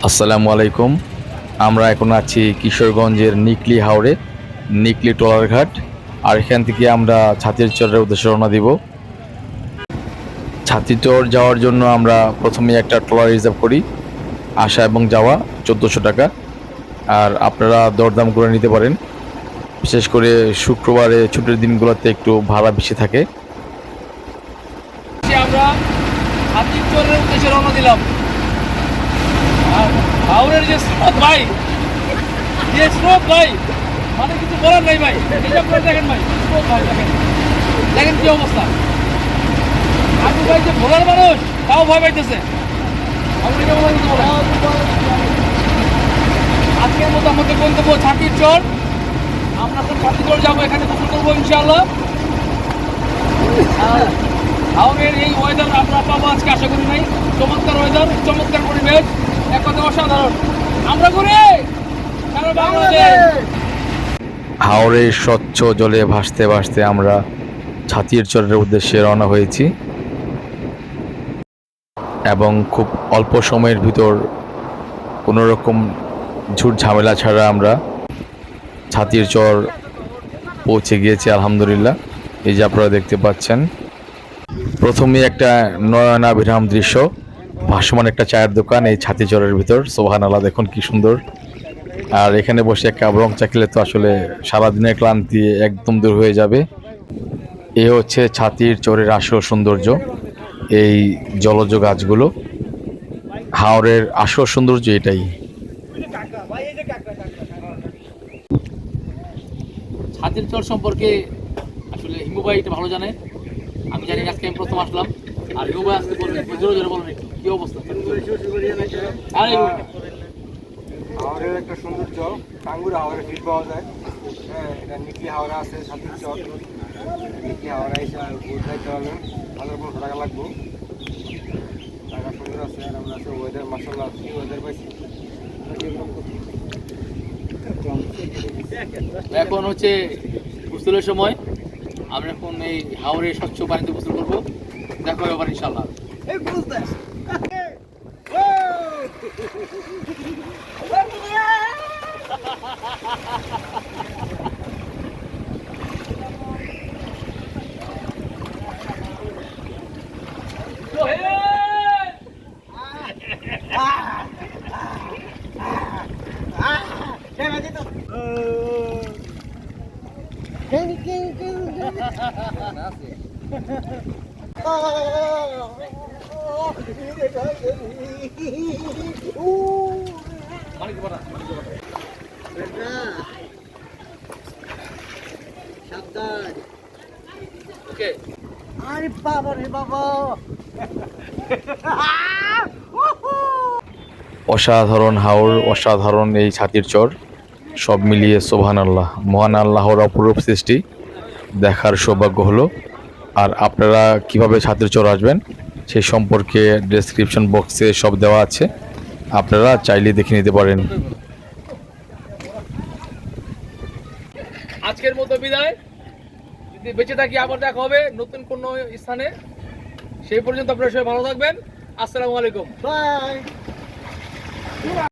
আসসালামু আলাইকুম। আমরা এখন আছি কিশোরগঞ্জের নিকলি হাওরে, নিকলি ট্রলার ঘাট। আর এখান থেকে আমরা ছাতিরচরের উদ্দেশ্যে রওনা দিব। ছাতিরচর যাওয়ার জন্য আমরা প্রথমে একটা ট্রলার রিজার্ভ করি, আসা এবং যাওয়া 1400 টাকা। আর আপনারা দরদাম করে নিতে পারেন, বিশেষ করে শুক্রবারে ছুটির দিনগুলোতে একটু ভাড়া বেশি থাকে। আমরা ছাতিরচরের উদ্দেশ্যে রওনা দিলাম। আর হাওরের যে স্রোত ভাই, মানে কিছু বলার নাই ভাই। এটা আপনারা দেখেন ভাই, স্রোত ভাই দেখেন কি অবস্থা। আপনি ভাই যে ভোলার মানুষ, তাও ভয় পাইতেছে। আজকের মতো আমাদের গন্তব্য ছাতিরচর। আমরা এখন ছাতিরচর যাবো, এখানে গোসল করবো ইনশাআল্লাহ। হাওরের এই ওয়েদার আমরা পাবো আজকে, আশা করি নাই। চমৎকার ওয়েদার, চমৎকার পরিবেশ, এক কথা অসাধারণ। আমরা ঘুরে সারা বাংলাদেশ। হাওরের স্বচ্ছ জলে ভাসতে ভাসতে আমরা ছাতিরচরের উদ্দেশ্যে রওনা হয়েছি এবং খুব অল্প সময়ের ভিতর কোনো রকম ঝুট ঝামেলা ছাড়া আমরা ছাতিরচর পৌঁছে গিয়েছি আলহামদুলিল্লাহ। এই যে আপনারা দেখতে পাচ্ছেন, প্রথমে একটা নয়নাভিরাম দৃশ্য, ভাসমান একটা চায়ের দোকান এই ছাতিরচরের ভিতর। সুবহানাল্লাহ, দেখুন কি সুন্দর। আর এখানে বসে এক কাপ রং চা খেলে তো আসলে সারাদিনের ক্লান্তি একদম দূর হয়ে যাবে। এ হচ্ছে ছাতিরচরের আসল সৌন্দর্য, এই জলজ গাছগুলো। হাওরের আসল সৌন্দর্য এটাই। ছাতিরচর সম্পর্কে আসলে হিমু ভাই এটা ভালো জানে। আমি জানি আজকে আমি প্রথম আসলাম। আর হিমু ভাই আজকে বলবেন, জোরে জোরে বলেন একটু কি অবস্থা। হাওরের একটা সৌন্দর্য, টাঙ্গুর হাওরের ফিট পাওয়া যায়। হ্যাঁ, এটা নিকলি হাওড়া আছে ছাতিরচর। নিকলি হাওড়া এসে বোট যাইতে হবে, 1500 টাকা লাগবো। টাকা সুন্দর আছে। আর আমরা আছে ওয়েদার, মাসাল্লাহ কি ওয়েদার পাইছি। এখন হচ্ছে গোসলের সময়। আমরা এখন এই হাওরের স্বচ্ছ পানিতে গোসল করবো। দেখা হবে আবার ইনশাআল্লাহ। ওকে, আরে বাবা রে বাবা, অসাধারণ হাওর, অসাধারণ এই ছাতিরচর। সব মিলিয়ে সুবহানাল্লাহ, মহান আল্লাহর অপরূপ সৃষ্টি, দেখার সৌভাগ্য হলো। আর আপনারা কিভাবে ছাতিরচর আসবেন সেই সম্পর্কে ডেসক্রিপশন বক্সে সব দেওয়া আছে, আপনারা চাইলে দেখে নিতে পারেন। আজকের মতো বিদায়। যদি বেঁচে থাকি আবার দেখা হবে নতুন কোনো স্থানে। সেই পর্যন্ত আপনারা সবাই ভালো থাকবেন। আসসালামু আলাইকুম। বাই।